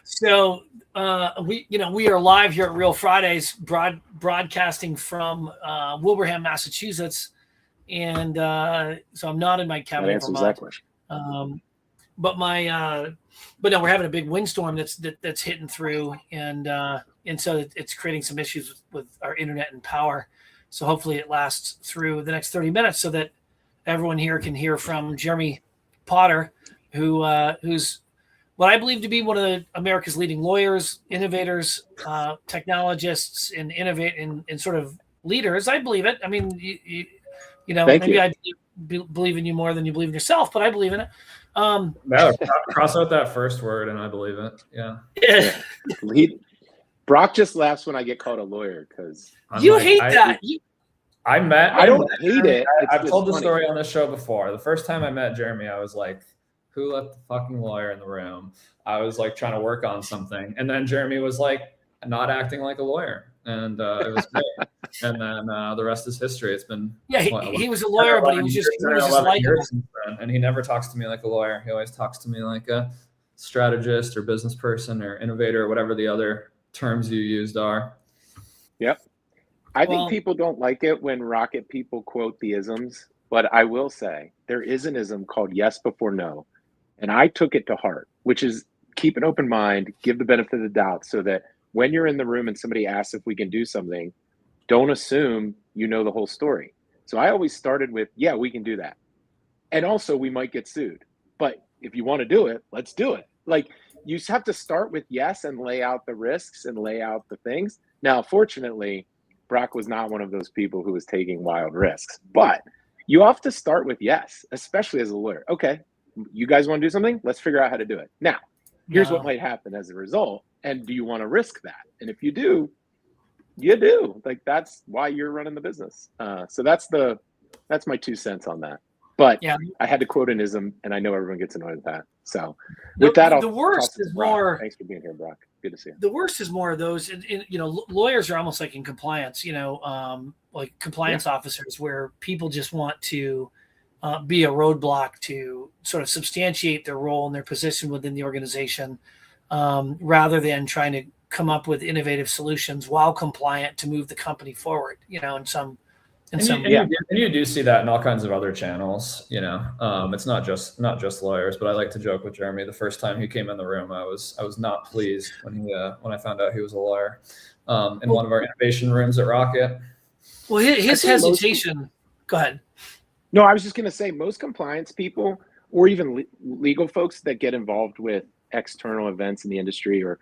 So we are live here at Real Fridays, broadcasting from Wilbraham, Massachusetts, and so I'm not in my cabin in Vermont. But no, we're having a big windstorm that's hitting through, and so it's creating some issues with our internet and power. So hopefully it lasts through the next 30 minutes so that everyone here can hear from Jeremy Potter, who's what I believe to be one of America's leading lawyers, innovators, technologists, and and sort of leaders. I believe it. I mean, maybe I believe in you more than you believe in yourself, but I believe in it. Cross out that first word, and I believe it. Yeah. Brock just laughs when I get called a lawyer because you hate that. I don't hate it. I've told the story on this show before. The first time I met Jeremy, I was like, who let the fucking lawyer in the room? I was like trying to work on something. And then Jeremy was like not acting like a lawyer. And it was great. And then the rest is history. It's been he was a lawyer, but he was just like and he never talks to me like a lawyer. He always talks to me like a strategist or business person or innovator or whatever the other terms you used are. Yep. I think people don't like it when rocket people quote the isms, but I will say there is an ism called yes before no. And I took it to heart, which is keep an open mind, give the benefit of the doubt so that when you're in the room and somebody asks if we can do something, don't assume you know the whole story. So I always started with, yeah, we can do that. And also we might get sued, but if you want to do it, let's do it. Like you have to start with yes and lay out the risks and lay out the things. Now, fortunately, Brock was not one of those people who was taking wild risks, but you have to start with yes, especially as a lawyer. Okay, you guys want to do something? Let's figure out how to do it. Now, here's what might happen as a result. And do you want to risk that? And if you do, you do. Like that's why you're running the business. So that's my 2 cents on that. But I had to quote an ism, and I know everyone gets annoyed with that. So with that, the worst is more. Thanks for being here, Brock. Good to see you. The worst is more of those. Lawyers are almost like in compliance. Like compliance officers, where people just want to be a roadblock to sort of substantiate their role and their position within the organization, rather than trying to come up with innovative solutions while compliant to move the company forward. You do see that in all kinds of other channels. It's not just lawyers, but I like to joke with Jeremy. The first time he came in the room, I was not pleased when I found out he was a lawyer in one of our innovation rooms at Rocket. Well, his hesitation. Go ahead. No, I was just going to say most compliance people or even legal folks that get involved with external events in the industry or,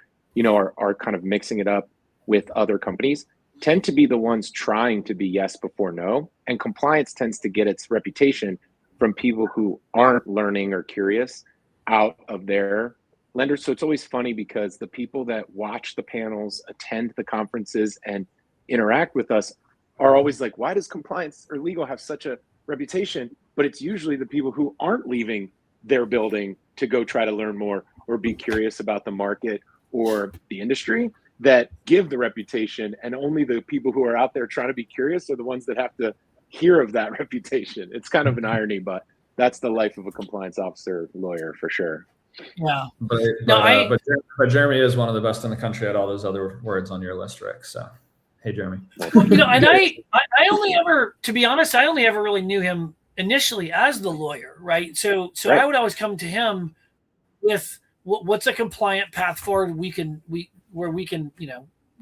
are kind of mixing it up with other companies tend to be the ones trying to be yes before no. And compliance tends to get its reputation from people who aren't learning or curious out of their lenders. So it's always funny because the people that watch the panels, attend the conferences, and interact with us are always like, why does compliance or legal have such a reputation? But it's usually the people who aren't leaving their building to go try to learn more or be curious about the market or the industry that give the reputation, and only the people who are out there trying to be curious are the ones that have to hear of that reputation. It's kind of an irony, but that's the life of a compliance officer lawyer for sure. Yeah. But Jeremy is one of the best in the country at all those other words on your list, Rick. So, hey, Jeremy. And I only ever, to be honest, I only ever really knew him initially as the lawyer, right? So right. I would always come to him with what's a compliant path forward where we can,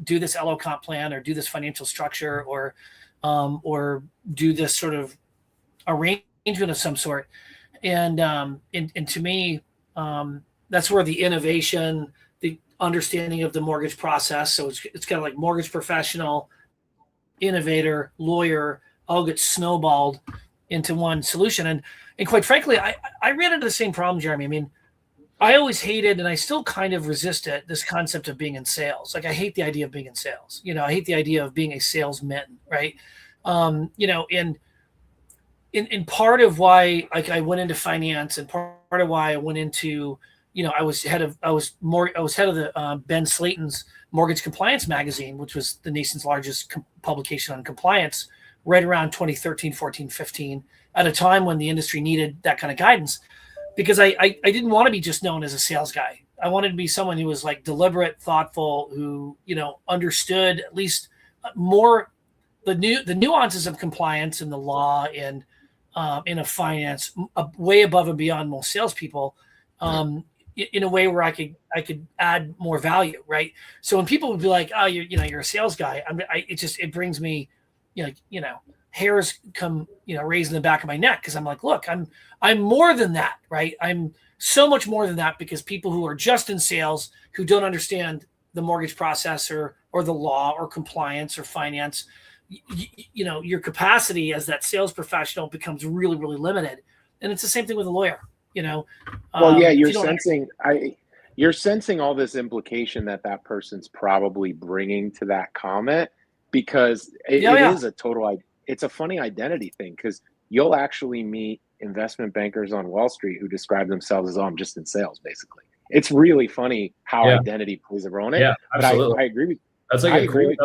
do this LO comp plan or do this financial structure or do this sort of arrangement of some sort. And to me, that's where the innovation, the understanding of the mortgage process. So it's kind of like mortgage professional, innovator, lawyer, all get snowballed into one solution. And quite frankly, I ran into the same problem, Jeremy. I mean, I always hated, and I still kind of resist it, this concept of being in sales. Like I hate the idea of being in sales. I hate the idea of being a salesman, right? And part of why I went into finance, and part of why I went into, I was head of the Ben Slayton's Mortgage Compliance magazine, which was the nation's largest publication on compliance, right around 2013, 14, 15, at a time when the industry needed that kind of guidance. Because I didn't want to be just known as a sales guy. I wanted to be someone who was like deliberate, thoughtful, who, you know, understood at least more the nuances of compliance and the law and in a finance way above and beyond most salespeople, in a way where I could add more value, right? So when people would be like, "Oh, you're a sales guy," it brings me, you know, hairs come, you know, raised in the back of my neck, because I'm like, look, I'm more than that, right? I'm so much more than that, because people who are just in sales, who don't understand the mortgage process or the law or compliance or finance, you know, your capacity as that sales professional becomes really, really limited. And it's the same thing with a lawyer, you know. Well, yeah, you're sensing all this implication that person's probably bringing to that comment, because it is a total, it's a funny identity thing, because you'll actually meet investment bankers on Wall Street who describe themselves as, "Oh, I'm just in sales," basically. It's really funny how identity plays a role in it. Yeah, absolutely. But I agree with you. That's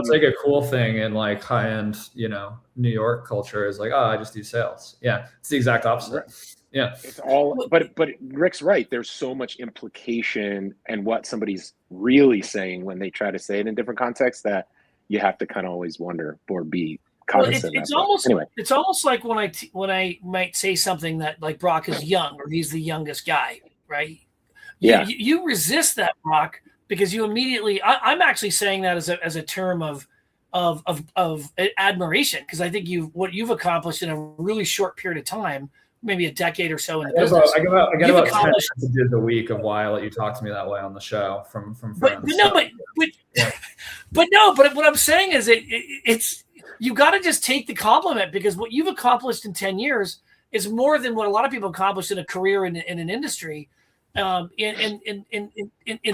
like a cool thing in like high-end, you know, New York culture, is like, "Oh, I just do sales." Yeah, it's the exact opposite. Right. Yeah, it's all. But Rick's right. There's so much implication and what somebody's really saying when they try to say it in different contexts, that you have to kind of always wonder or be cognizant. Well, it's almost like when I might say something that, like, Brock is young, or he's the youngest guy, right? Yeah, you resist that, Brock, because you immediately. I'm actually saying that as a term of admiration, because I think what you've accomplished in a really short period of time, maybe a decade or so in the business. I get about 10 messages a week of why I let you talk to me that way on the show from friends. But what I'm saying is it's you got to just take the compliment, because what you've accomplished in 10 years is more than what a lot of people accomplish in a career in an industry. In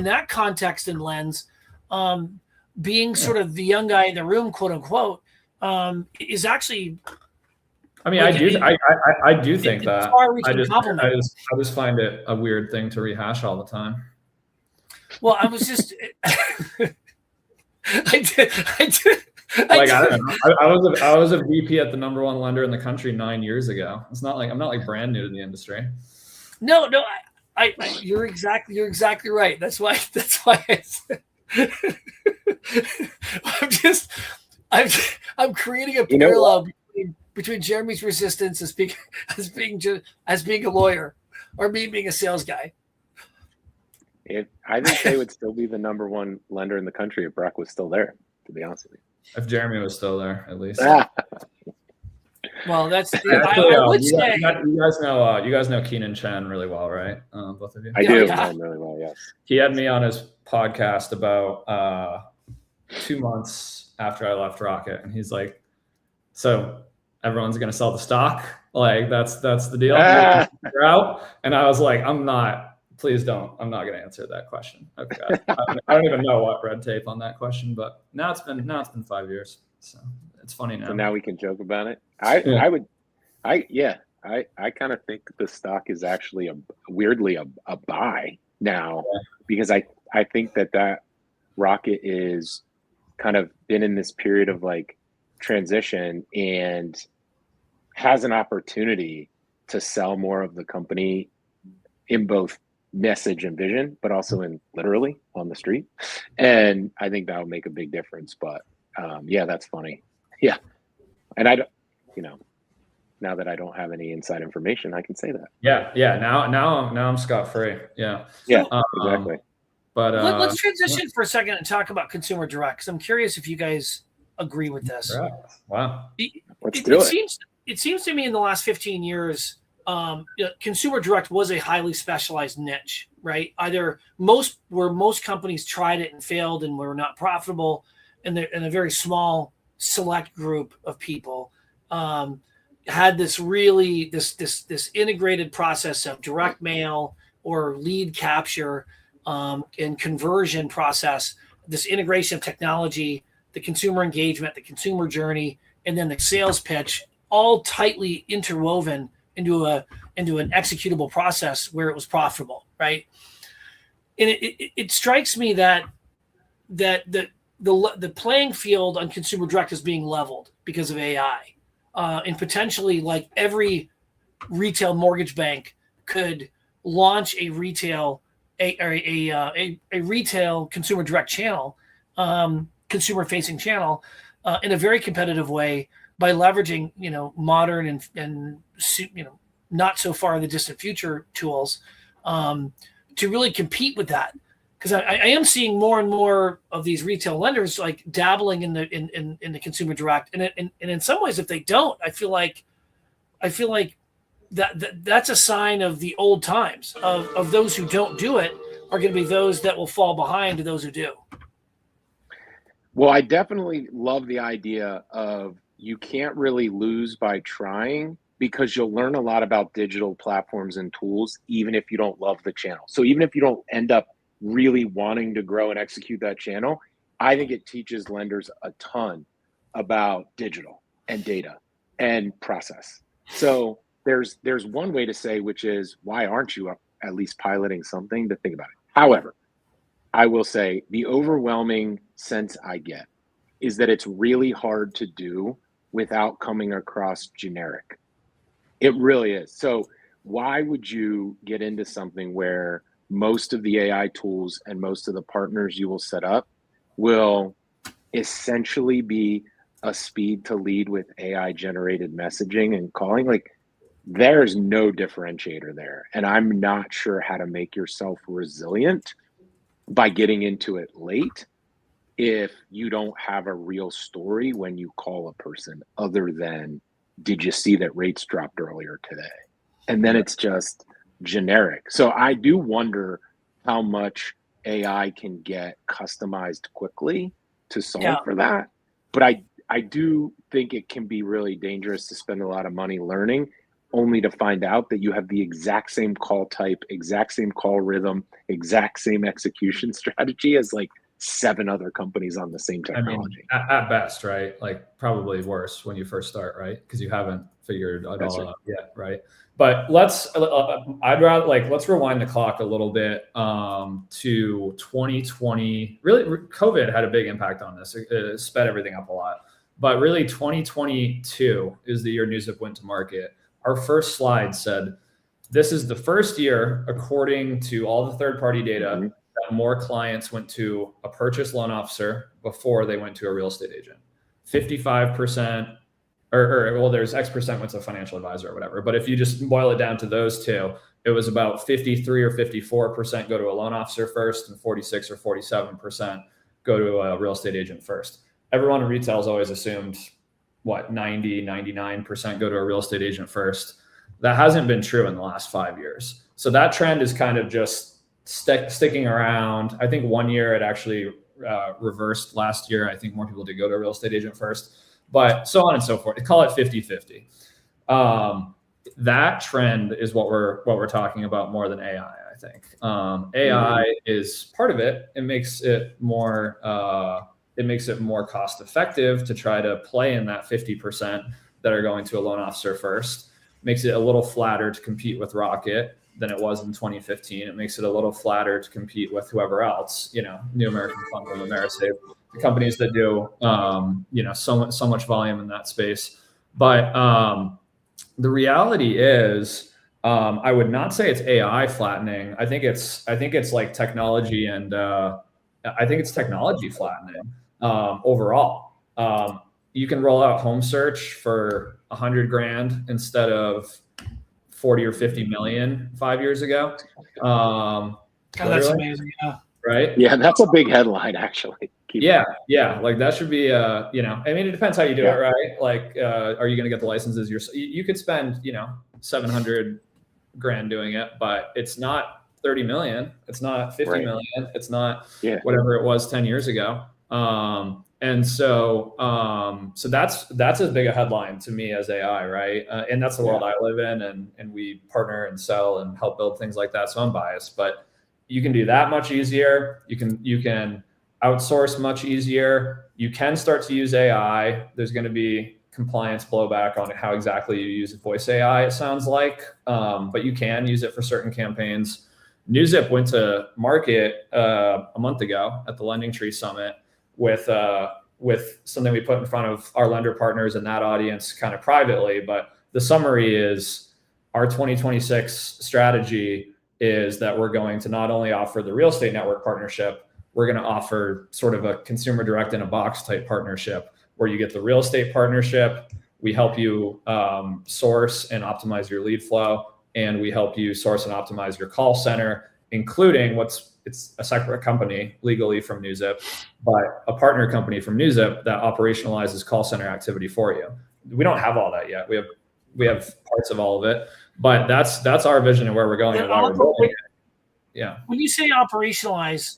that context and lens, being sort of the young guy in the room, quote unquote, is actually. I mean, like, I do think that. I just find it a weird thing to rehash all the time. Well, I was just. I did. I don't know. I was a VP at the number one lender in the country 9 years ago. It's not like I'm not like brand new to the industry. No, you're exactly right. That's why I said, I'm creating a parallel between Jeremy's resistance as being a lawyer, or me being a sales guy. I think they would still be the number one lender in the country if Brock was still there, to be honest with you. If Jeremy was still there, at least. Well, that's. Actually, I would say you guys know Keenan Chen really well, right? Both of you. I do know him really well. Yes. He had me on his podcast about 2 months after I left Rocket, and he's like, "So everyone's going to sell the stock? Like that's the deal? You're out?" And I was like, "I'm not. Please don't. I'm not going to answer that question." Okay. I don't even know what red tape on that question, but now it's been 5 years, so it's funny now. So now we can joke about it. I kind of think the stock is actually weirdly a buy now, because I think that Rocket is kind of been in this period of like transition and has an opportunity to sell more of the company in both message and vision, but also in literally on the street. And I think that'll make a big difference. But yeah, that's funny. Yeah. And I don't, now that I don't have any inside information, I can say that. Yeah. Now I'm scot-free. Yeah. Yeah, exactly. But let's transition for a second and talk about consumer direct, because I'm curious if you guys agree with this. Correct. Wow. It seems to me in the last 15 years, consumer direct was a highly specialized niche, right? Either most companies tried it and failed and were not profitable, and a very small select group of people had this really this integrated process of direct mail or lead capture and conversion process, this integration of technology, the consumer engagement, the consumer journey, and then the sales pitch, all tightly interwoven into an executable process where it was profitable, right? And it strikes me that the playing field on consumer direct is being leveled because of AI, and potentially like every retail mortgage bank could launch a retail a retail consumer direct channel, consumer facing channel, in a very competitive way by leveraging, modern and not so far in the distant future tools, to really compete with that. Because I am seeing more and more of these retail lenders like dabbling in the consumer direct, and in some ways, if they don't, I feel like that's a sign of the old times of those who don't do it are going to be those that will fall behind to those who do. Well, I definitely love the idea of you can't really lose by trying, because you'll learn a lot about digital platforms and tools, even if you don't love the channel. So even if you don't end up really wanting to grow and execute that channel, I think it teaches lenders a ton about digital and data and process. So there's one way to say, which is, why aren't you at least piloting something to think about it? However, I will say the overwhelming sense I get is that it's really hard to do without coming across generic. It really is. So why would you get into something where most of the AI tools and most of the partners you will set up will essentially be a speed to lead with AI generated messaging and calling? Like, there's no differentiator there. And I'm not sure how to make yourself resilient by getting into it late if you don't have a real story when you call a person, other than, did you see that rates dropped earlier today? And then it's just generic. So I do wonder how much AI can get customized quickly to solve for that. But I do think it can be really dangerous to spend a lot of money learning, only to find out that you have the exact same call type, exact same call rhythm, exact same execution strategy as like 7 other companies on the same technology. I mean, at best, right? Like probably worse when you first start, right? Because you haven't figured it all out yet, right? But let's rewind the clock a little bit to 2020. Really, COVID had a big impact on this. It sped everything up a lot. But really, 2022 is the year NewsZip went to market. Our first slide said, this is the first year, according to all the third-party data, that more clients went to a purchase loan officer before they went to a real estate agent. 55%, well, there's X% went to a financial advisor or whatever. But if you just boil it down to those two, it was about 53 or 54% go to a loan officer first, and 46 or 47% go to a real estate agent first. Everyone in retail has always assumed, 90, 99% go to a real estate agent first. That hasn't been true in the last 5 years. So that trend is kind of just sticking around. I think 1 year it actually reversed last year. I think more people did go to a real estate agent first, but so on and so forth. Call it 50-50. That trend is what we're talking about more than AI, I think. AI is part of it. It makes it more cost effective to try to play in that 50% that are going to a loan officer first. Makes it a little flatter to compete with Rocket than it was in 2015. It makes it a little flatter to compete with whoever else, New American Fund and AmeriSave, the companies that do, so much volume in that space. But the reality is, I would not say it's AI flattening. I think it's like technology, and I think it's technology flattening overall. You can roll out home search for $100,000 instead of 40 or 50 million 5 years ago. That's amazing. Yeah. Right. Yeah. That's a big headline, actually. Yeah. Like that should be, I mean, it depends how you do it, right? Like, are you going to get the licenses? You could spend, $700,000 doing it, but it's not 30 million. It's not 50 million. It's not whatever it was 10 years ago. And so that's as big a headline to me as AI, right? And that's the world I live in, and we partner and sell and help build things like that. So I'm biased, but you can do that much easier. You can outsource much easier. You can start to use AI. There's going to be compliance blowback on how exactly you use voice AI, it sounds like, but you can use it for certain campaigns. NewsZip went to market a month ago at the Lending Tree Summit with something we put in front of our lender partners and that audience kind of privately. But the summary is, our 2026 strategy is that we're going to not only offer the real estate network partnership, we're going to offer sort of a consumer direct in a box type partnership where you get the real estate partnership. We help you source and optimize your lead flow, and we help you source and optimize your call center, including it's a separate company legally from NewZip, but a partner company from NewZip that operationalizes call center activity for you. We don't have all that yet. We have parts of all of it, but that's our vision of where we're going and why we're building it. Yeah. When you say operationalize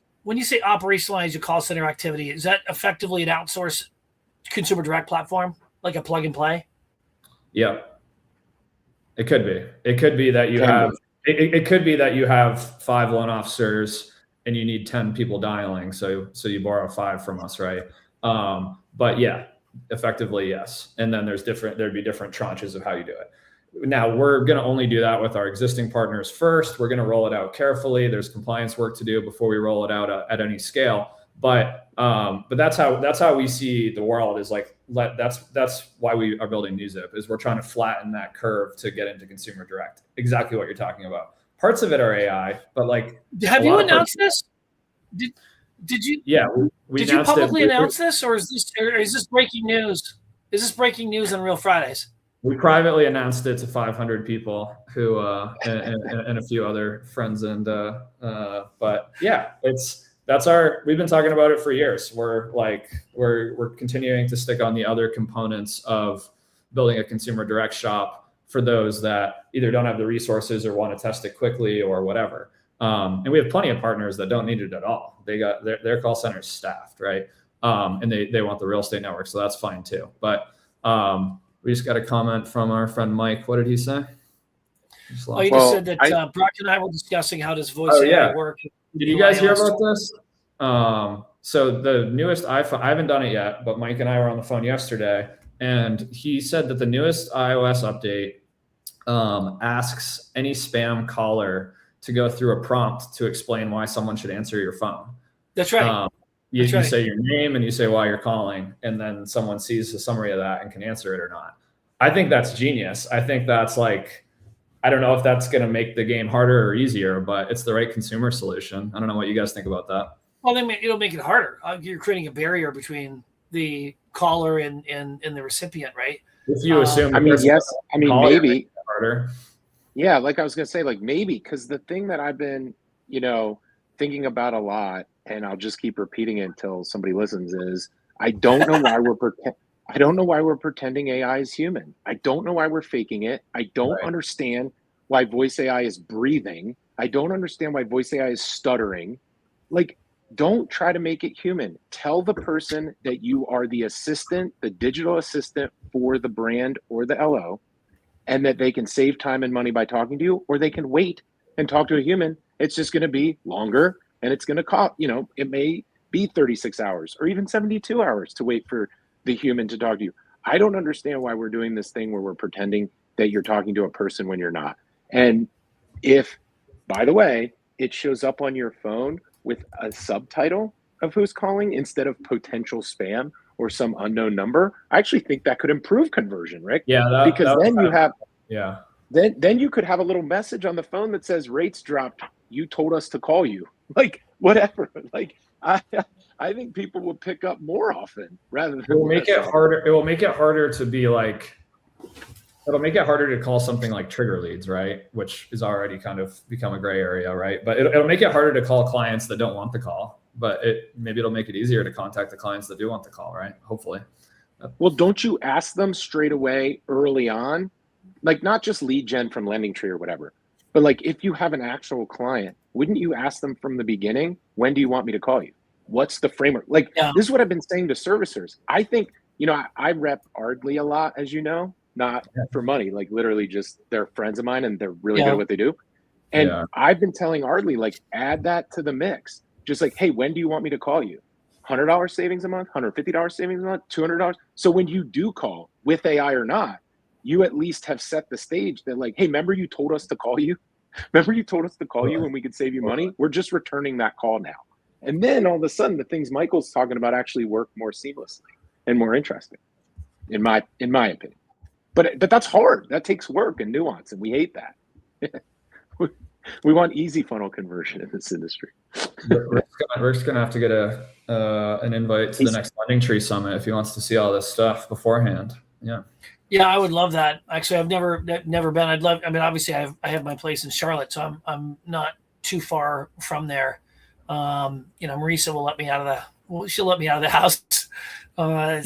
your call center activity, is that effectively an outsourced consumer direct platform, like a plug and play? Yeah. It could be. It could be that you have. It could be that you have 5 loan officers and you need 10 people dialing, so you borrow 5 from us, right? But yeah, effectively yes. And then there'd be different tranches of how you do it. Now we're going to only do that with our existing partners first. We're going to roll it out carefully. There's compliance work to do before we roll it out at any scale. But that's how we see the world, is like, that's why we are building NewZip, is we're trying to flatten that curve to get into consumer direct. Exactly what you're talking about. Parts of it are AI, but like, have you announced this? Did you? Yeah, did you publicly announce this, or is this breaking news? Is this breaking news on Real Fridays? We privately announced it to 500 people who and a few other friends, and but yeah, we've been talking about it for years. We're continuing to stick on the other components of building a consumer direct shop for those that either don't have the resources or want to test it quickly or whatever. And we have plenty of partners that don't need it at all. They got their call centers staffed, right? And they want the real estate network, so that's fine too. But we just got a comment from our friend Mike. What did he say? He just said that Brock and I were discussing how does voice AI work. Did you guys hear about this? So the newest iPhone, I haven't done it yet, but Mike and I were on the phone yesterday, and he said that the newest iOS update asks any spam caller to go through a prompt to explain why someone should answer your phone. That's right. You say your name and you say why you're calling, and then someone sees a summary of that and can answer it or not. I think that's genius. I think that's like, I don't know if that's going to make the game harder or easier, but it's the right consumer solution. I don't know what you guys think about that. Well, it'll make it harder. You're creating a barrier between the caller and the recipient, right? If you assume, maybe harder. Yeah, like I was going to say, like maybe, because the thing that I've been, thinking about a lot, and I'll just keep repeating it until somebody listens, is I don't know why we're pretending AI is human. I don't know why we're faking it. I don't understand why voice AI is breathing. I don't understand why voice AI is stuttering. Like, don't try to make it human. Tell the person that you are the assistant, the digital assistant for the brand or the LO, and that they can save time and money by talking to you, or they can wait and talk to a human. It's just going to be longer, and it's going to cost, it may be 36 hours or even 72 hours to wait for the human to talk to you. I don't understand why we're doing this thing where we're pretending that you're talking to a person when you're not. And if, by the way, it shows up on your phone with a subtitle of who's calling instead of potential spam or some unknown number, I actually think that could improve conversion, Rick. Yeah, because then you have, yeah, then you could have a little message on the phone that says rates dropped. You told us to call you, like whatever. Like I think people will pick up more often rather than. It will make it harder. It will make it harder to be like. It'll make it harder to call something like trigger leads, right? Which is already kind of become a gray area, right? But it'll make it harder to call clients that don't want the call. But maybe it'll make it easier to contact the clients that do want the call, right? Hopefully. Well, don't you ask them straight away early on, like not just lead gen from LendingTree or whatever, but like if you have an actual client, wouldn't you ask them from the beginning, when do you want me to call you? What's the framework? Like This is what I've been saying to servicers. I think, I rep Ardley a lot, as you know, not for money, like literally just they're friends of mine and they're really good at what they do. And I've been telling Ardley, like, add that to the mix. Just like, hey, when do you want me to call you? $100 savings a month, $150 savings a month, $200. So when you do call, with AI or not, you at least have set the stage that like, hey, remember you told us to call you? Remember you told us to call you when we could save you money? We're just returning that call now. And then all of a sudden, the things Michael's talking about actually work more seamlessly and more interesting, in my opinion. But that's hard. That takes work and nuance, and we hate that. We want easy funnel conversion in this industry. Rick's gonna have to get an invite to the next Lending Tree Summit if he wants to see all this stuff beforehand. Yeah. Yeah, I would love that. Actually, I've never been. I'd love. I mean, obviously, I have my place in Charlotte, so I'm not too far from there. Marisa will let me out of she'll let me out of the house.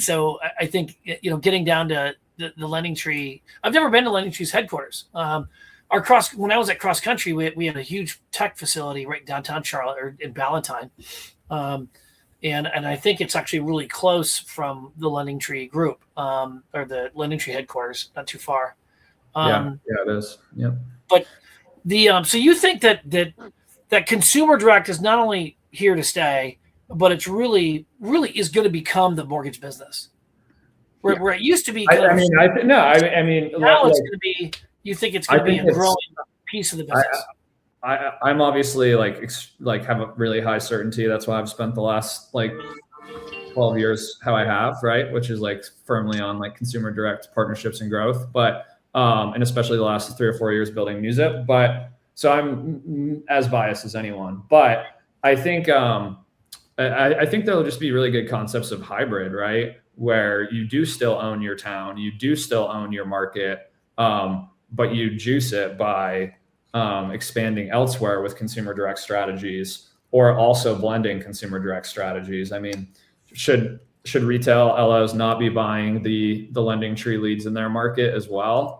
So I think getting down to the Lending Tree. I've never been to Lending Tree's headquarters. When I was at Cross Country, we had a huge tech facility right downtown Charlotte or in Ballantyne. And I think it's actually really close from the Lending Tree group, or the Lending Tree headquarters, not too far. Yeah, it is. Yep. But so you think that consumer direct is not only here to stay, but it's really is going to become the mortgage business, where it used to be. Now it's going to be. You think it's going to be a growing piece of the business? I'm obviously have a really high certainty. That's why I've spent the last 12 years how I have, right? Which is firmly on consumer direct partnerships and growth, but and especially the last 3 or 4 years building music. But so I'm as biased as anyone. But I think I think there'll just be really good concepts of hybrid, right? Where you do still own your town, you do still own your market, but you juice it by expanding elsewhere with consumer direct strategies, or also blending consumer direct strategies. I mean, should retail LOs not be buying the Lending Tree leads in their market as well?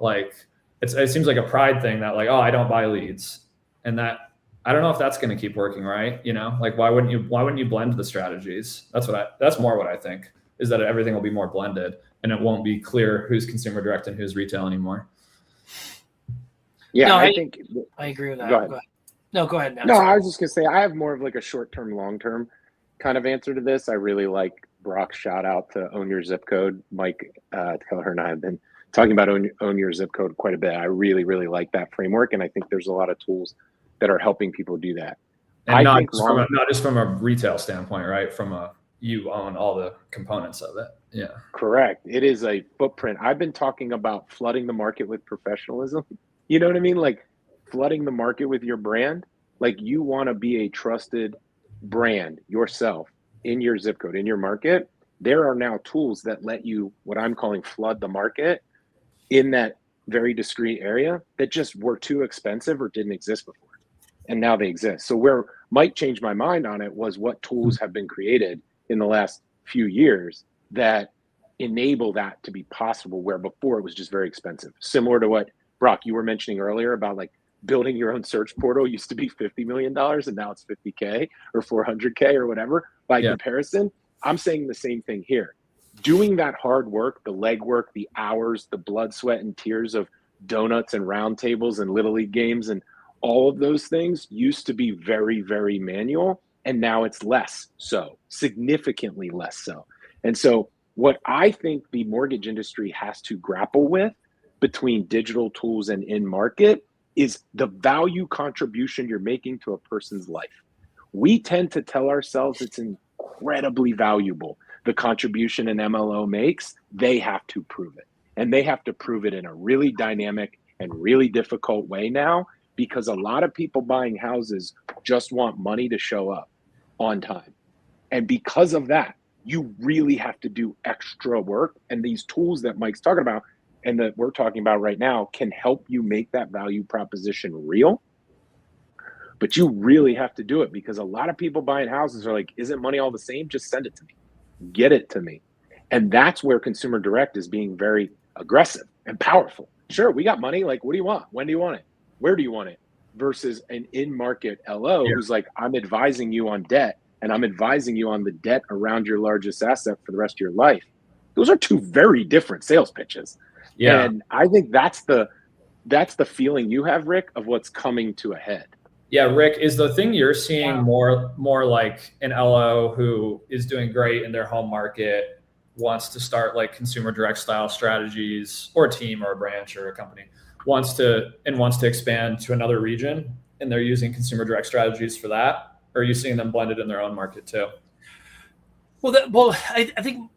It seems like a pride thing that I don't buy leads, and that I don't know if that's going to keep working, right? Why wouldn't you blend the strategies? That's more what I think, is that everything will be more blended and it won't be clear who's consumer direct and who's retail anymore. Yeah, no, I think I agree with that. Go ahead. No, go ahead, Matt. No, I was just gonna say I have more of a short-term, long-term kind of answer to this. I really like Brock's shout out to Own Your Zip Code. Mike Keller and I have been talking about own Your Zip Code quite a bit. I really, really like that framework, and I think there's a lot of tools that are helping people do that. And not just from a retail standpoint, right? You own all the components of it. Yeah. Correct. It is a footprint. I've been talking about flooding the market with professionalism. You know what I mean? Flooding the market with your brand. You want to be a trusted brand yourself in your zip code, in your market. There are now tools that let you, what I'm calling, flood the market in that very discrete area that just were too expensive or didn't exist before. And now they exist. So where Mike changed my mind on it was what tools have been created in the last few years that enable that to be possible, where before it was just very expensive. Similar to what, Brock, you were mentioning earlier about building your own search portal used to be $50 million and now it's $50K or $400K or whatever. By comparison, I'm saying the same thing here. Doing that hard work, the legwork, the hours, the blood, sweat, and tears of donuts and round tables and Little League games and all of those things used to be very, very manual. And now it's less so, significantly less so. And so what I think the mortgage industry has to grapple with between digital tools and in market is the value contribution you're making to a person's life. We tend to tell ourselves it's incredibly valuable, the contribution an MLO makes. They have to prove it. And they have to prove it in a really dynamic and really difficult way now, because a lot of people buying houses just want money to show up on time. And because of that, you really have to do extra work. And these tools that Mike's talking about and that we're talking about right now can help you make that value proposition real. But you really have to do it, because a lot of people buying houses are like, isn't money all the same? Just send it to me. Get it to me. And that's where consumer direct is being very aggressive and powerful. Sure, we got money. What do you want? When do you want it? Where do you want it? Versus an in-market LO who's I'm advising you on debt, and I'm advising you on the debt around your largest asset for the rest of your life. Those are two very different sales pitches. Yeah. And I think that's the feeling you have, Rick, of what's coming to a head. Yeah, Rick, is the thing you're seeing more like an LO who is doing great in their home market, wants to start consumer direct style strategies, or a team or a branch or a company wants to expand to another region, and they're using consumer direct strategies for that? Or are you seeing them blended in their own market too? Well, I think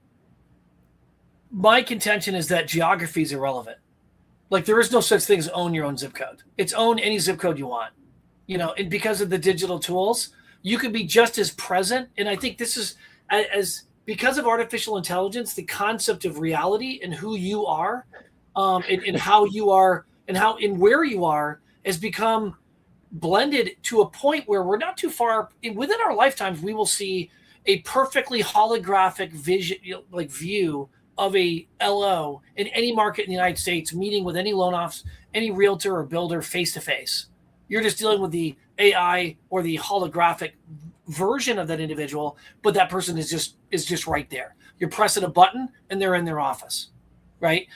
my contention is that geography is irrelevant. There is no such thing as own your own zip code. It's own any zip code you want. and because of the digital tools, you could be just as present. And I think this is as because of artificial intelligence, the concept of reality and who you are, and how you are and where you are has become blended to a point where we're not too far within our lifetimes. We will see a perfectly holographic vision, view of a LO in any market in the United States, meeting with any loan office, any realtor or builder face to face. You're just dealing with the AI or the holographic version of that individual, but that person is just right there. You're pressing a button and they're in their office, right?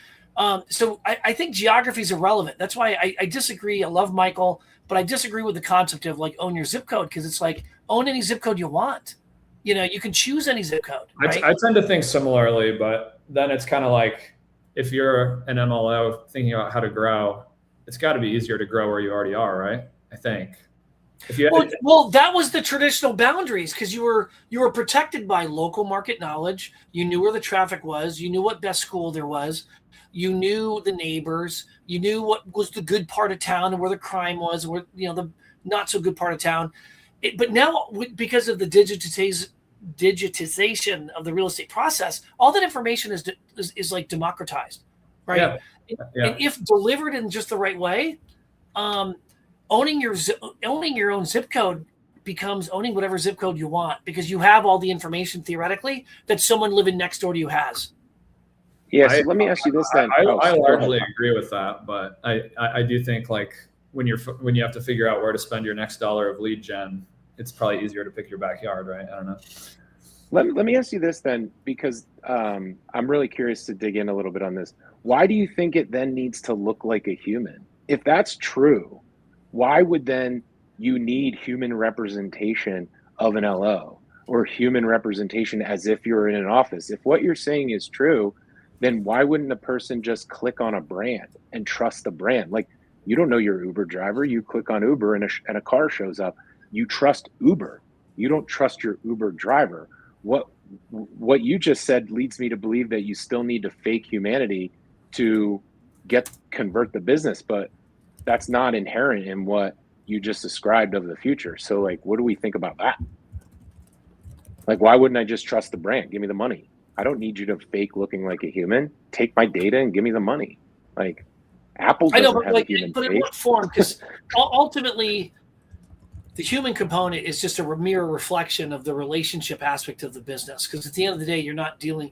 So I think geography is irrelevant. That's why I disagree. I love Michael, but I disagree with the concept of own your zip code, because it's own any zip code you want. You can choose any zip code. Right? I tend to think similarly, but then it's kind of like if you're an MLO thinking about how to grow, it's got to be easier to grow where you already are, right? I think. Well, that was the traditional boundaries, because you were protected by local market knowledge. You knew where the traffic was. You knew what best school there was. You knew the neighbors. You knew what was the good part of town and where the crime was, where the not so good part of town. But now, because of the digitization of the real estate process, all that information is democratized, right? Yeah. And if delivered in just the right way, owning your own zip code becomes owning whatever zip code you want, because you have all the information theoretically that someone living next door to you has. Yeah. So let me ask you this then. I largely agree with that, but I do think when you have to figure out where to spend your next dollar of lead gen, it's probably easier to pick your backyard, right? I don't know. Let me ask you this then, because I'm really curious to dig in a little bit on this. Why do you think it then needs to look like a human? If that's true, why would then you need human representation of an LO, or human representation as if you're in an office? If what you're saying is true, then why wouldn't a person just click on a brand and trust the brand? You don't know your Uber driver. You click on Uber and a car shows up. You trust Uber. You don't trust your Uber driver. What you just said leads me to believe that you still need to fake humanity to convert the business, but that's not inherent in what you just described of the future. So what do we think about that? Why wouldn't I just trust the brand? Give me the money. I don't need you to fake looking like a human. Take my data and give me the money. Apple doesn't have a human but face. in what form? Because ultimately, the human component is just a mere reflection of the relationship aspect of the business. Because at the end of the day, you're not doing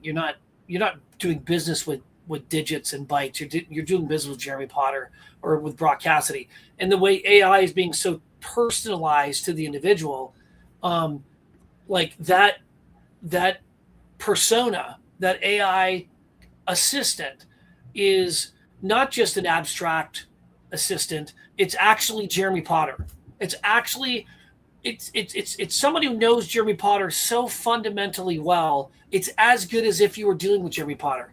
business with digits and bytes. You're doing business with Jeremy Potter or with Brock Cassidy. And the way AI is being so personalized to the individual, that persona, that AI assistant, is not just an abstract assistant. It's actually Jeremy Potter. It's actually it's somebody who knows Jeremy Potter so fundamentally well. It's as good as if you were dealing with Jeremy Potter,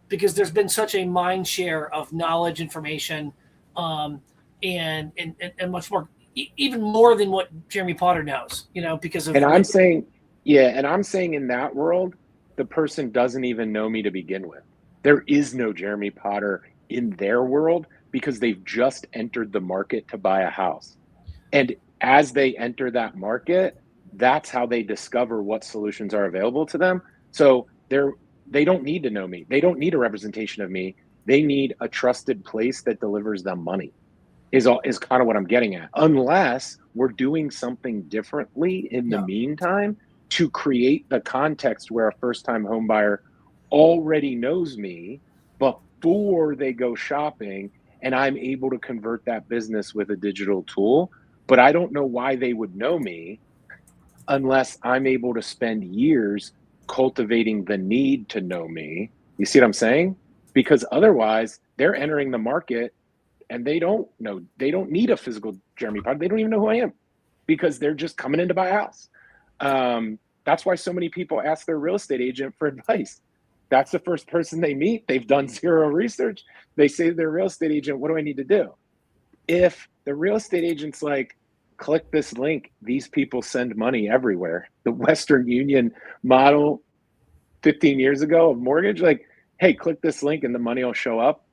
because there's been such a mind share of knowledge, information, and much more, even more than what Jeremy Potter knows. Because of. And I'm saying in that world, the person doesn't even know me to begin with. There is no Jeremy Potter in their world, because they've just entered the market to buy a house. And as they enter that market, that's how they discover what solutions are available to them. So they don't need to know me. They don't need a representation of me. They need a trusted place that delivers them money, is kind of what I'm getting at. Unless we're doing something differently in the meantime to create the context where a first-time home buyer already knows me before they go shopping, and I'm able to convert that business with a digital tool. But I don't know why they would know me unless I'm able to spend years cultivating the need to know me. You see what I'm saying? Because otherwise they're entering the market and they don't need a physical Jeremy Potter. They don't even know who I am, because they're just coming in to buy a house. That's why so many people ask their real estate agent for advice. That's the first person they meet. They've done zero research. They say to their real estate agent, what do I need to do? If the real estate agent's click this link, these people send money everywhere. The Western Union model 15 years ago of mortgage, hey, click this link and the money will show up.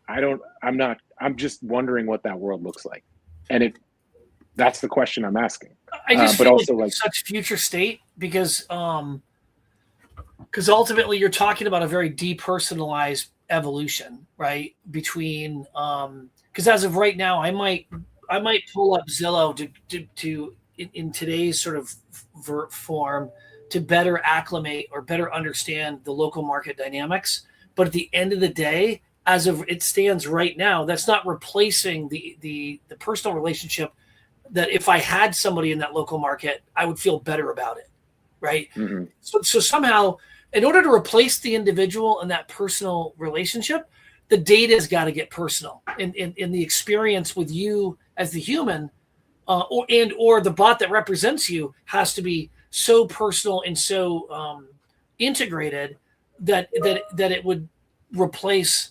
I'm just wondering what that world looks like. And That's the question I'm asking. I just but feel also like such future state because ultimately you're talking about a very depersonalized evolution, right? Between because as of right now, I might pull up Zillow to in today's sort of form to better acclimate or better understand the local market dynamics. But at the end of the day, as of it stands right now, that's not replacing the personal relationship that if I had somebody in that local market, I would feel better about it, right? Mm-hmm. So somehow, in order to replace the individual and that personal relationship, the data has got to get personal, in the experience with you as the human, or the bot that represents you has to be so personal and so integrated that it would replace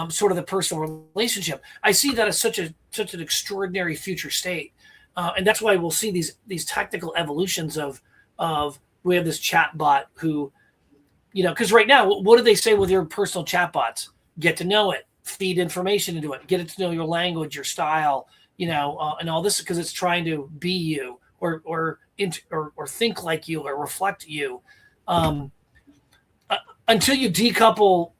sort of the personal relationship. I see that as such an extraordinary future state, and that's why we'll see these technical evolutions of we have this chat bot who, because right now, what do they say with your personal chat bots? Get to know it, feed information into it, get it to know your language, your style, and all this because it's trying to be you or think like you or reflect you. Until you decouple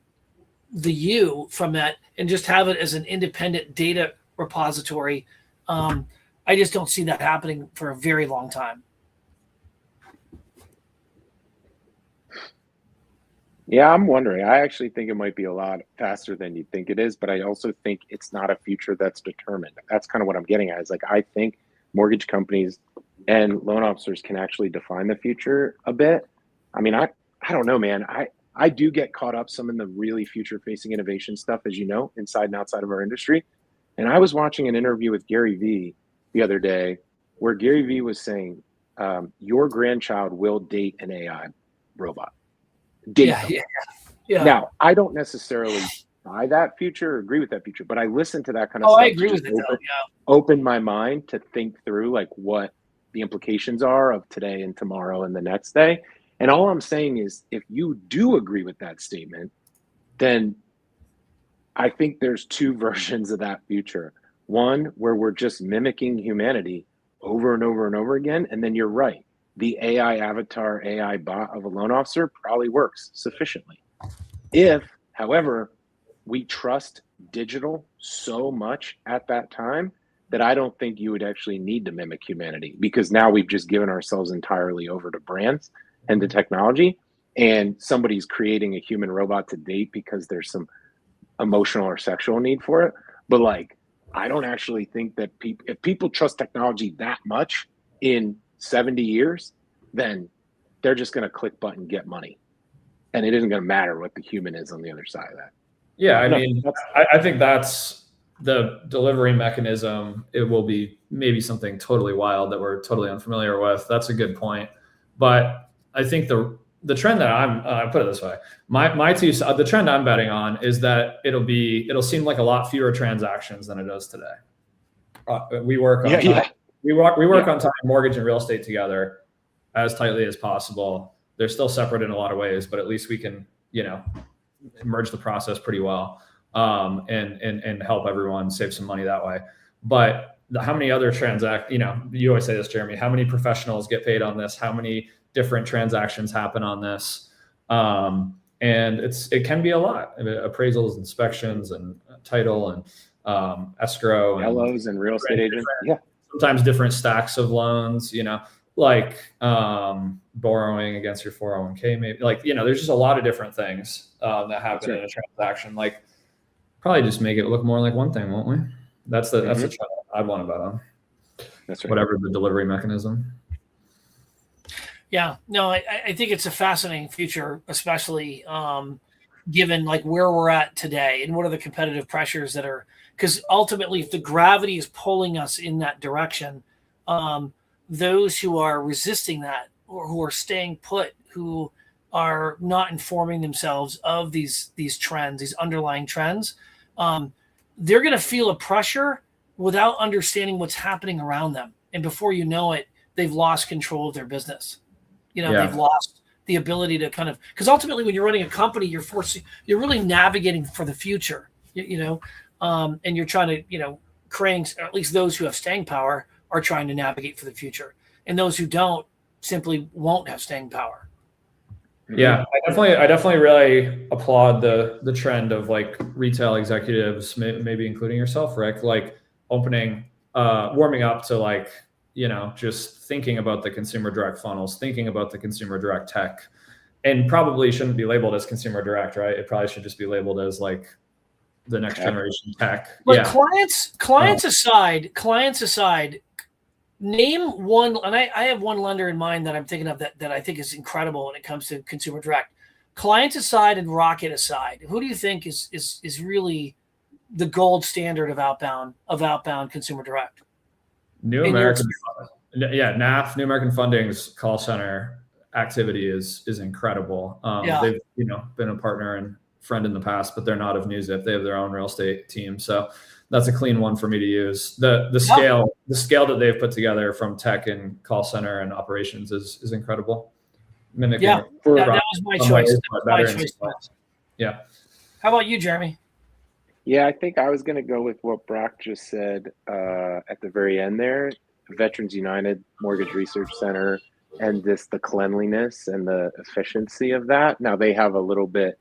the you from that and just have it as an independent data repository, I just don't see that happening for a very long time. Yeah, I'm wondering. I actually think it might be a lot faster than you think it is, but I also think it's not a future that's determined. That's kind of what I'm getting at. Is like I think mortgage companies and loan officers can actually define the future a bit. I mean, I don't know, man. I do get caught up some in the really future-facing innovation stuff, as you know, inside and outside of our industry. And I was watching an interview with Gary Vee the other day where Gary Vee was saying, your grandchild will date an AI robot. Yeah. Now, I don't necessarily buy that future or agree with that future, but I listen to that kind of stuff. I agree with it. Open my mind to think through like what the implications are of today and tomorrow and the next day. And all I'm saying is, if you do agree with that statement, then I think there's two versions of that future. One where we're just mimicking humanity over and over and over again, and then you're right. The AI avatar, AI bot of a loan officer probably works sufficiently. If, however, we trust digital so much at that time that I don't think you would actually need to mimic humanity, because now we've just given ourselves entirely over to brands and to technology, and somebody's creating a human robot to date because there's some emotional or sexual need for it. But like, I don't actually think that if people trust technology that much in 70 years, then they're just going to click button, get money. And it isn't going to matter what the human is on the other side of that. Yeah, I think that's the delivery mechanism. It will be maybe something totally wild that we're totally unfamiliar with. That's a good point. But I think the trend that I put it this way, the trend I'm betting on is that it'll seem like a lot fewer transactions than it does today. We work on we work on tying mortgage and real estate together as tightly as possible. They're still separate in a lot of ways, but at least we can, merge the process pretty well, and help everyone save some money that way. But how many other you always say this, Jeremy, how many professionals get paid on this? How many different transactions happen on this? And it can be a lot. Appraisals, inspections, and title, and escrow, and LOs and real estate agents. Yeah. Sometimes different stacks of loans, like borrowing against your 401k, maybe, there's just a lot of different things that happen in a transaction. Like, probably just make it look more like one thing, won't we? That's the trend I'd want to bet on. That's right. Whatever the delivery mechanism. Yeah, no, I think it's a fascinating future, especially given like where we're at today and what are the competitive pressures that are, because ultimately if the gravity is pulling us in that direction, those who are resisting that or who are staying put, who are not informing themselves of these trends, these underlying trends, they're going to feel a pressure without understanding what's happening around them. And before you know it, they've lost control of their business. They've lost the ability to kind of, because ultimately when you're running a company, you're really navigating for the future, and you're trying to, creating, or at least those who have staying power are trying to navigate for the future. And those who don't simply won't have staying power. Yeah, I definitely really applaud the trend of like retail executives, maybe including yourself, Rick, like warming up to like, just thinking about the consumer direct funnels, thinking about the consumer direct tech, and probably shouldn't be labeled as consumer direct, right? It probably should just be labeled as like the next generation tech. But clients aside, name one, and I have one lender in mind that I'm thinking of that I think is incredible when it comes to consumer direct. Clients aside and Rocket aside, who do you think is really the gold standard of outbound consumer direct? New American Funding's call center activity is incredible. They've been a partner and friend in the past, but they're not of NewsZip. They have their own real estate team, so that's a clean one for me to use. The scale that they've put together from tech and call center and operations is incredible. Mimicking that was my choice. Yeah. How about you, Jeremy? Yeah, I think I was going to go with what Brock just said at the very end there. Veterans United Mortgage Research Center, and the cleanliness and the efficiency of that. Now they have a little bit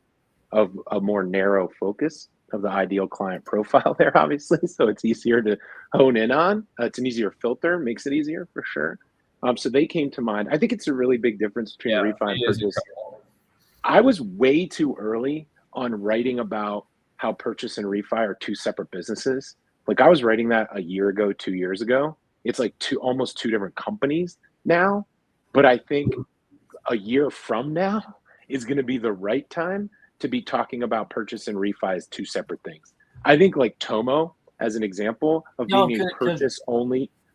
of a more narrow focus of the ideal client profile there, obviously. So it's easier to hone in on. It's an easier filter, makes it easier for sure. So they came to mind. I think it's a really big difference between refi and purchase. I was way too early on writing about how purchase and refi are two separate businesses. Like I was writing that a year ago, 2 years ago. It's like almost two different companies now. But I think a year from now is going to be the right time to be talking about purchase and refi as two separate things. I think like Tomo, as an example of being a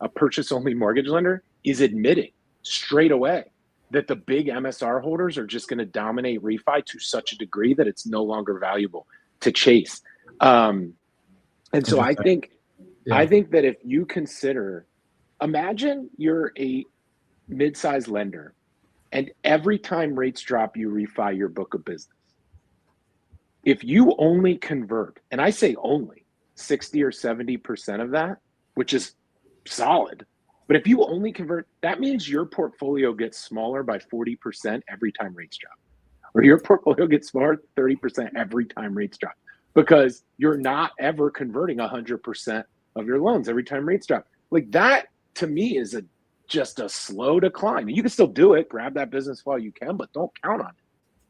purchase only mortgage lender, is admitting straight away that the big MSR holders are just going to dominate refi to such a degree that it's no longer valuable to chase. And so I think that if you consider, imagine you're a mid-sized lender and every time rates drop, you refi your book of business. If you only convert, and I say only 60 or 70% of that, which is solid, but if you only convert, that means your portfolio gets smaller by 40% every time rates drop, or your portfolio gets smaller 30% every time rates drop, because you're not ever converting 100% of your loans every time rates drop. Like that to me is just a slow decline. You can still do it, grab that business while you can, but don't count on it.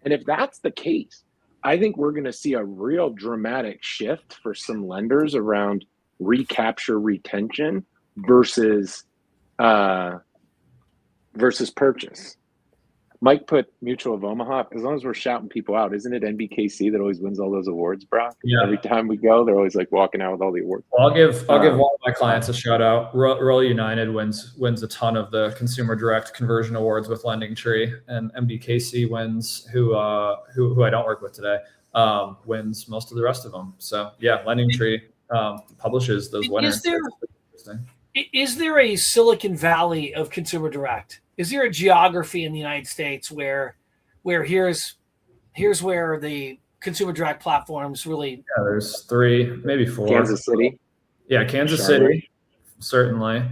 And if that's the case, I think we're going to see a real dramatic shift for some lenders around recapture retention versus purchase. Mike put Mutual of Omaha. As long as we're shouting people out, isn't it NBKC that always wins all those awards, Brock? Yeah. Every time we go, they're always like walking out with all the awards. Well, I'll give one of my clients a shout out. Royal United wins a ton of the consumer direct conversion awards with Lending Tree, and MBKC wins, who I don't work with today, wins most of the rest of them. So yeah, Lending Tree publishes those winners. Is there a Silicon Valley of consumer direct? Is there a geography in the United States where here's where the consumer direct platforms really? Yeah, there's 3, maybe 4. Kansas City. Yeah, Kansas City, certainly,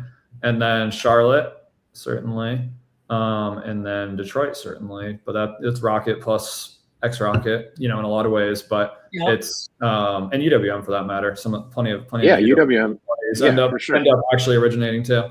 and then Charlotte, certainly, and then Detroit, certainly. But it's Rocket plus X-Rocket, in a lot of ways. But it's and UWM for that matter. Plenty of UWM end up actually originating too.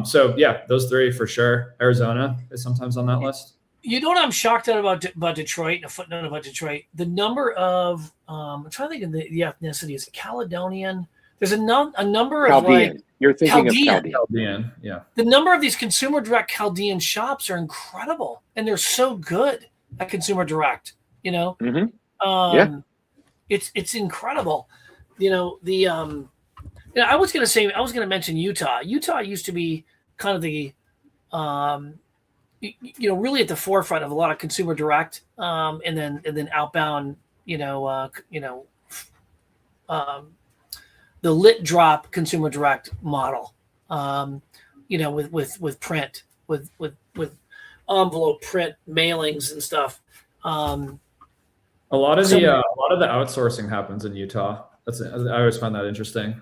So yeah, those 3 for sure. Arizona is sometimes on that list. You know what I'm shocked at about Detroit, and a footnote about Detroit, the number of I'm trying to think of the ethnicity. Is it Caledonian? There's a number of Chaldean. like You're thinking Chaldean. of Chaldean, yeah. The number of these consumer direct Chaldean shops are incredible, and they're so good at consumer direct. Mm-hmm. It's incredible. I was going to mention Utah. Utah used to be kind of the, really at the forefront of a lot of consumer direct, and then outbound, the lit drop consumer direct model, with print, with envelope print mailings and stuff. A lot of the outsourcing happens in Utah. I always find that interesting.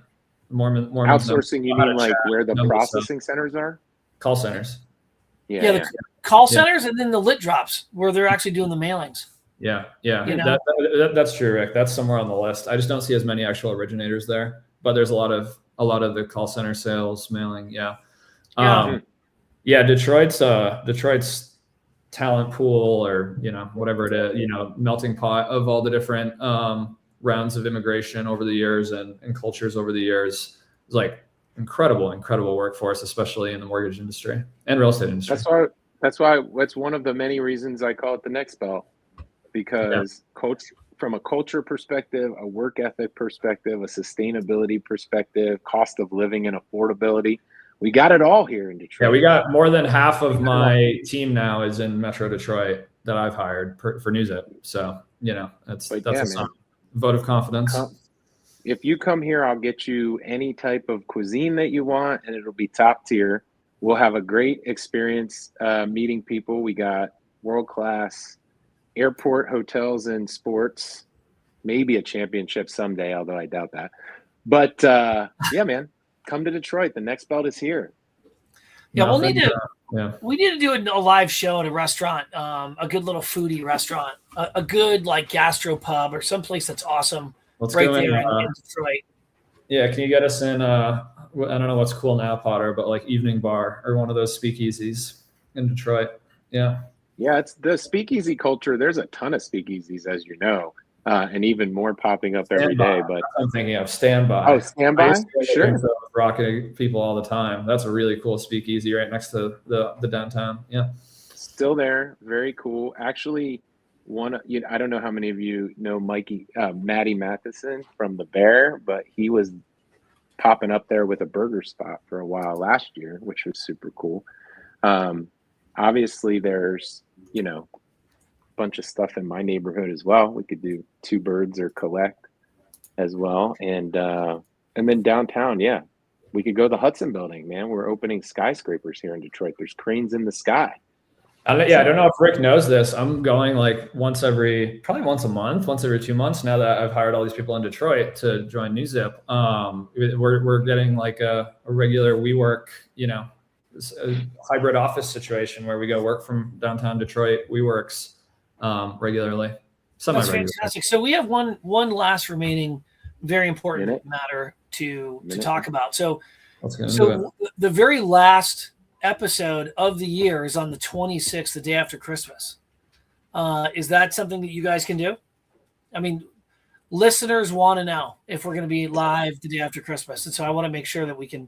Mormons outsourcing. You mean like where the processing centers are? Call centers. Yeah, the call centers, and then the lit drops where they're actually doing the mailings. Yeah. You know? That's true, Rick. That's somewhere on the list. I just don't see as many actual originators there, but there's a lot of the call center sales mailing. Yeah. Detroit's talent pool, or whatever it is, melting pot of all the different rounds of immigration over the years and cultures over the years. It's like incredible workforce, especially in the mortgage industry and real estate industry. That's one of the many reasons I call it the next belt, because from a culture perspective, a work ethic perspective, a sustainability perspective, cost of living and affordability, we got it all here in Detroit. Yeah, we got more than half of my team now is in Metro Detroit that I've hired for NewsZip. So that's a vote of confidence. If you come here, I'll get you any type of cuisine that you want, and it'll be top tier. We'll have a great experience meeting people. We got world-class airport, hotels, and sports. Maybe a championship someday, although I doubt that. But yeah, man, come to Detroit. The next belt is here. Yeah, we need to do a live show at a restaurant, a good little foodie restaurant, a good like gastro pub or someplace that's awesome. Let's right go there in Detroit. Yeah, can you get us in? I don't know what's cool now, Potter, but like evening bar or one of those speakeasies in Detroit. Yeah. Yeah, it's the speakeasy culture. There's a ton of speakeasies, as you know, and even more popping up every day. But I'm thinking of Standby. Oh, Standby? Sure. Rocking people all the time. That's a really cool speakeasy right next to the downtown. Yeah. Still there. Very cool. Actually, I don't know how many of you know Matty Matheson from the Bear, but he was popping up there with a burger spot for a while last year, which was super cool. Obviously, there's a bunch of stuff in my neighborhood as well. We could do Two Birds or Collect as well, and then downtown, yeah, we could go to the Hudson Building. Man, we're opening skyscrapers here in Detroit. There's cranes in the sky. I don't know if Rick knows this. I'm going like once every 2 months now that I've hired all these people in Detroit to join NewsZip. We're getting like a regular WeWork, a hybrid office situation where we go work from downtown Detroit WeWorks regularly. That's fantastic. So we have one last remaining very important matter to talk about. So the very last episode of the year is on the 26th, the day after Christmas. Is that something that you guys can do? I mean, listeners want to know if we're going to be live the day after Christmas, and so I want to make sure that we can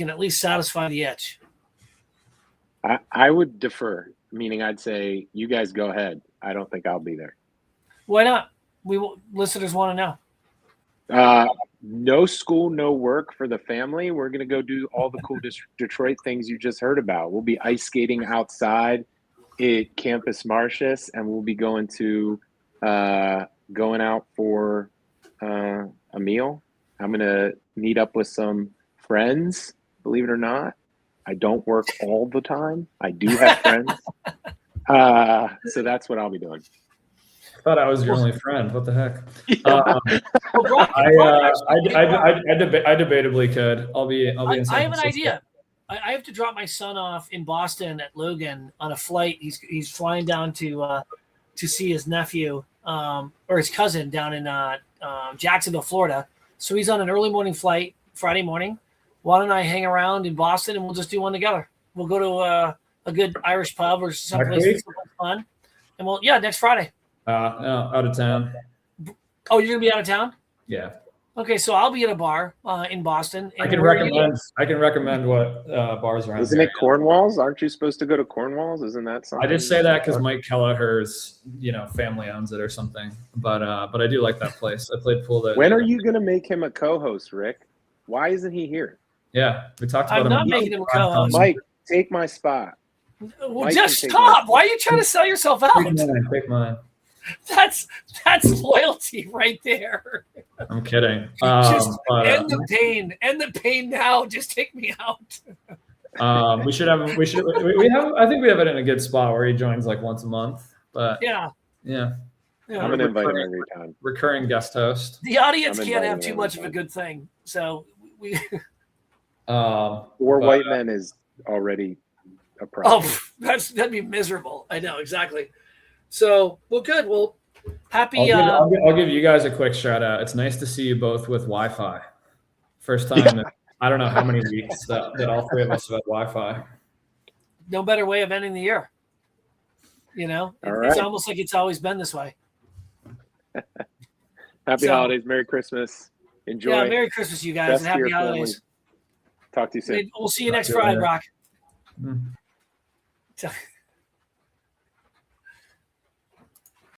at least satisfy the itch. I would defer, meaning I'd say you guys go ahead. I don't think I'll be there. Why not? Listeners want to know. No school, no work for the family. We're going to go do all the cool Detroit things you just heard about. We'll be ice skating outside at Campus Martius, and we'll be going out for a meal. I'm going to meet up with some friends, believe it or not. I don't work all the time. I do have friends. So that's what I'll be doing. I thought I was your only friend. What the heck? I debatably could. I'll be in San Francisco. I have an idea. I have to drop my son off in Boston at Logan on a flight. He's flying down to see his nephew or his cousin down in Jacksonville, Florida. So he's on an early morning flight Friday morning. Why don't I hang around in Boston and we'll just do one together? We'll go to a good Irish pub or someplace that's fun. And next Friday. No, out of town. Oh, you're gonna be out of town? Yeah. Okay, so I'll be at a bar in Boston. I can recommend what bars are. Isn't it Cornwall's? Aren't you supposed to go to Cornwall's? Isn't that something? I just say that because Mike Kelleher's family owns it or something. But I do like that place. I played pool there. When are you gonna make him a co-host, Rick? Why isn't he here? Yeah, we talked about I'm not making him a co-host. Mike, take my spot. Well, just stop. Why are you trying to sell yourself out? Take mine. That's loyalty right there. I'm kidding. Just end the pain now. Just take me out. I think we have it in a good spot where he joins like once a month. But yeah. I'm gonna invite him every time. Recurring guest host. The audience I'm can't have inviting too him much of every a good thing. So we. Four But, white men is already a problem. Oh, that'd be miserable. I know exactly. So well, good. Well, happy. I'll give you guys a quick shout out. It's nice to see you both with Wi-Fi. First time in I don't know how many weeks that all three of us have had Wi-Fi. No better way of ending the year. You know, it's almost like it's always been this way. Happy holidays, Merry Christmas. Enjoy. Yeah, Merry Christmas, you guys, and happy holidays. Talk to you soon. We'll see you next Friday, Brock.